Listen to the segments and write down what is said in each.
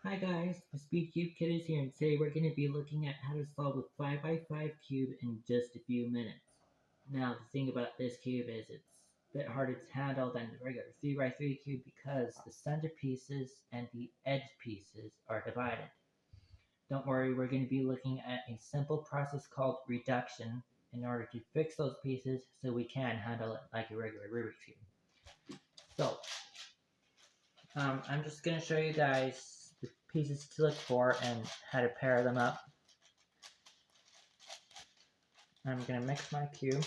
Hi guys, the SpeedCube Kid is here, and today we're going to be looking at how to solve a 5x5 cube in just a few minutes. Now, the thing about this cube is it's a bit harder to handle than the regular 3x3 cube because the center pieces and the edge pieces are divided. Don't worry, we're going to be looking at a simple process called reduction in order to fix those pieces so we can handle it like a regular Rubik's Cube. So, I'm just going to show you guys the pieces to look for and how to pair them up. I'm going to mix my cube.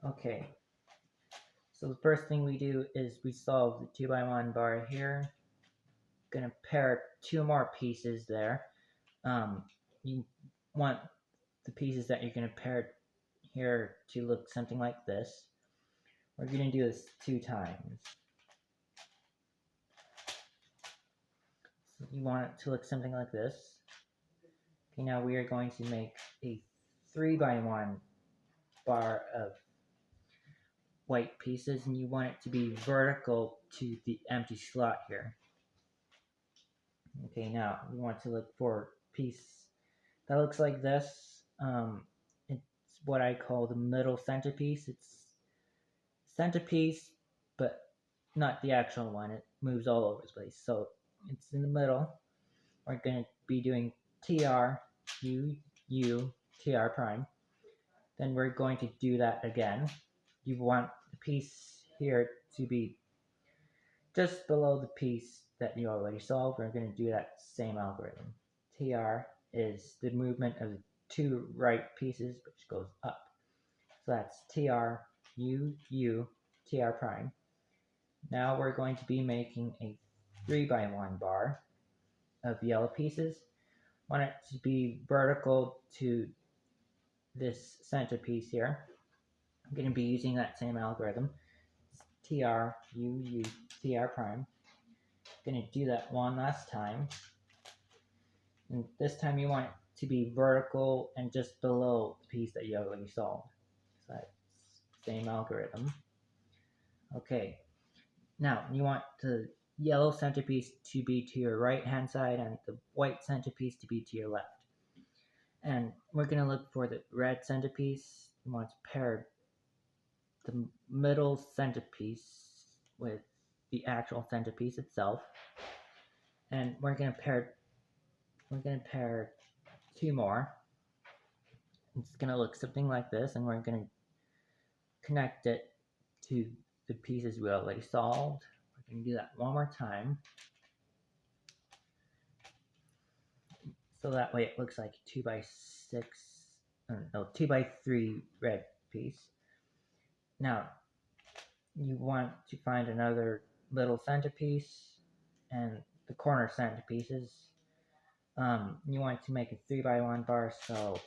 Okay, so the first thing we do is we solve the 2x1 bar here. Going to pair two more pieces there. You want the pieces that you're going to pair here to look something like this. We're going to do this 2 times. So you want it to look something like this. Okay, now we are going to make a 3x1 bar of white pieces, and you want it to be vertical to the empty slot here. Okay, now we want to look for a piece that looks like this. It's what I call the middle centerpiece. It's centerpiece, but not the actual one. It moves all over the place. So it's in the middle. We're going to be doing TR, U, U, TR prime. Then we're going to do that again. You want the piece here to be just below the piece that you already solved. We're going to do that same algorithm. TR is the movement of the two right pieces, which goes up. So that's TR, U, U, TR prime. Now we're going to be making a 3x1 bar of yellow pieces. Want it to be vertical to this center piece here. I'm going to be using that same algorithm. TR, U, U, TR prime. Going to do that one last time. And this time you want it to be vertical and just below the piece that you already solved. So that's same algorithm. Okay. Now you want the yellow centerpiece to be to your right hand side and the white centerpiece to be to your left. And we're going to look for the red centerpiece. You want to pair the middle centerpiece with the actual centerpiece itself. And we're going to pair two more. It's going to look something like this, and we're going to connect it to the pieces we already solved. We're going to do that one more time. So that way it looks like 2x6, no, 2x3 red piece. Now, you want to find another little centerpiece and the corner centerpieces. You want to make a 3x1 bar, so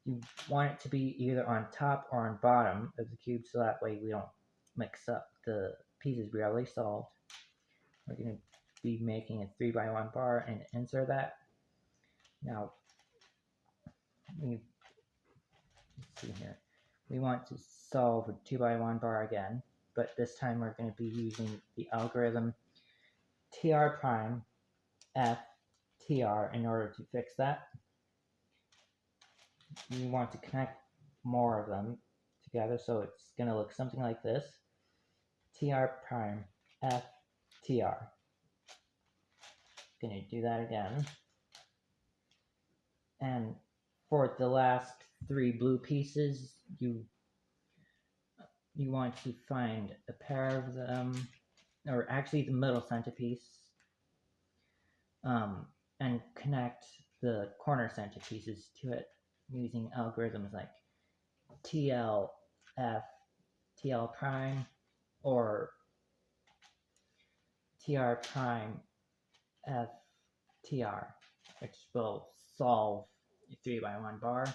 you want it to be either on top or on bottom of the cube, so that way we don't mix up the pieces we already solved. We're going to be making a 3x1 bar and insert that. Now, let's see here. We want to solve a 2x1 bar again, but this time we're going to be using the algorithm TR prime F TR in order to fix that. You want to connect more of them together, so it's going to look something like this. TR prime F TR. Going to do that again. And for the last 3 blue pieces, you want to find a pair of them, or actually the middle centerpiece, and connect the corner centerpieces to it using algorithms like TL F TL prime or TR prime F TR, which will solve a 3x1 bar.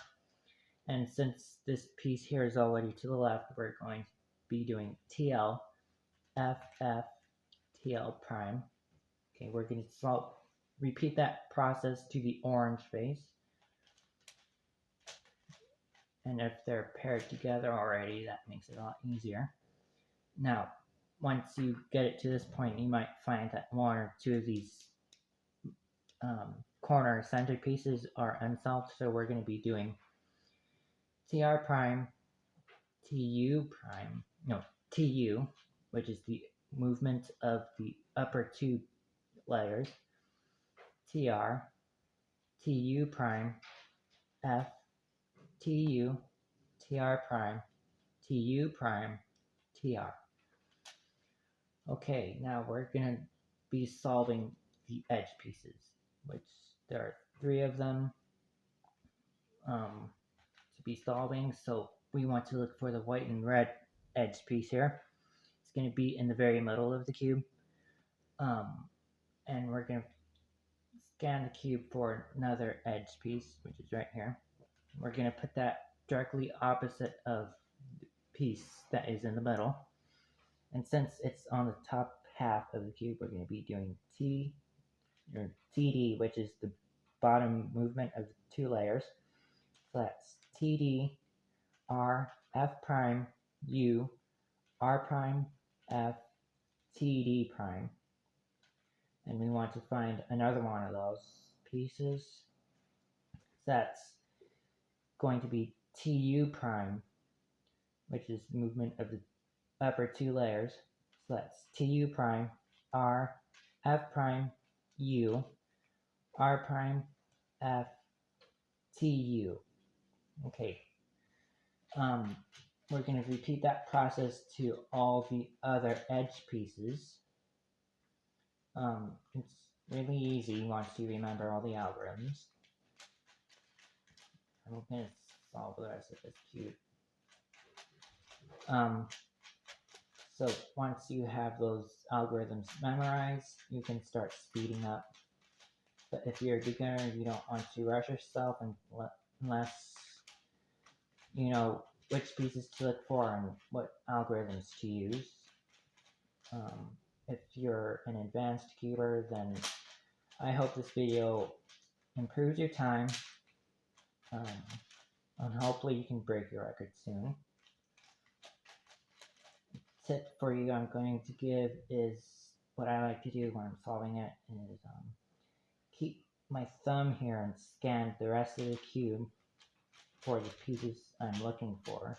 And since this piece here is already to the left, we're going to be doing TL F F TL prime. Okay, we're going to repeat that process to the orange face. And if they're paired together already, that makes it a lot easier. Now, once you get it to this point, you might find that one or two of these corner centerpieces are unsolved, so we're going to be doing TR prime, TU prime, no, TU, which is the movement of the upper two layers, TR, TU prime, F, TU, TR prime, TU prime, TR. Okay, now we're going to be solving the edge pieces, which there are 3 of them to be solving. So we want to look for the white and red edge piece here. It's going to be in the very middle of the cube. And we're going to scan the cube for another edge piece, which is right here. We're going to put that directly opposite of the piece that is in the middle. And since it's on the top half of the cube, we're going to be doing TD, which is the bottom movement of the 2 layers. So that's TD, R, F prime, U, R prime, F, TD prime. And we want to find another one of those pieces. That's going to be TU prime, which is the movement of the upper 2 layers. So that's TU prime, R, F prime, U, R prime, F, TU. Okay. We're going to repeat that process to all the other edge pieces. It's really easy once you remember all the algorithms. I'm going to solve the rest of this cube. So once you have those algorithms memorized, you can start speeding up. But if you're a beginner, you don't want to rush yourself unless you know which pieces to look for and what algorithms to use. If you're an advanced cuber, then I hope this video improves your time, and hopefully you can break your record soon. Tip for you I'm going to give is what I like to do when I'm solving it is keep my thumb here and scan the rest of the cube for the pieces I'm looking for.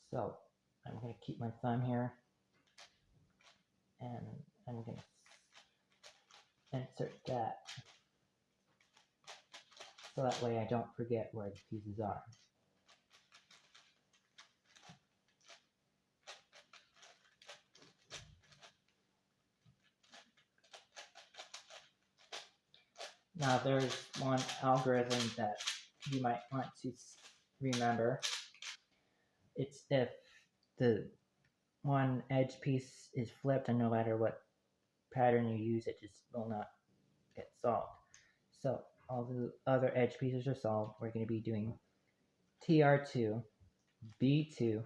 So I'm going to keep my thumb here and I'm going to insert that so that way I don't forget where the pieces are. Now there's one algorithm that you might want to remember. It's if the one edge piece is flipped and no matter what pattern you use, it just will not get solved. So all the other edge pieces are solved. We're going to be doing TR2, B2,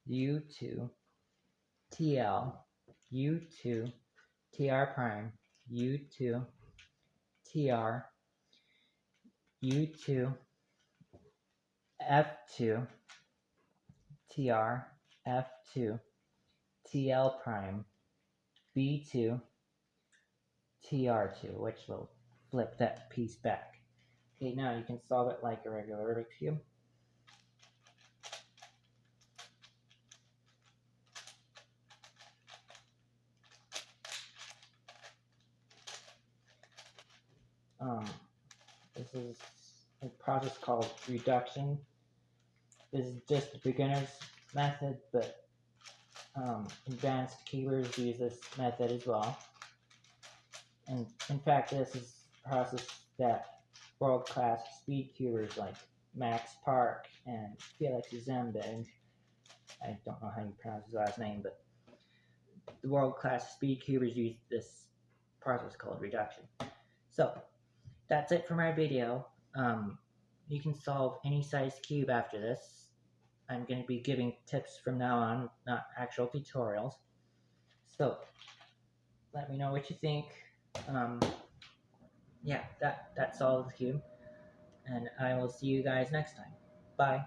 U2, TL, U2, TR prime, U2, TR, U2, F2, TR, F2, TL prime, B2, TR2, which will flip that piece back. Okay, now you can solve it like a regular Rubik's Cube. This is a process called reduction. This is just a beginner's method, but advanced cubers use this method as well. And in fact, this is a process that world-class speed cubers like Max Park and Felix Zembed, I don't know how you pronounce his last name, but the world-class speed cubers use this process called reduction. So that's it for my video. You can solve any size cube after this. I'm going to be giving tips from now on, not actual tutorials. So let me know what you think. Yeah, that's all of the cube. And I will see you guys next time. Bye.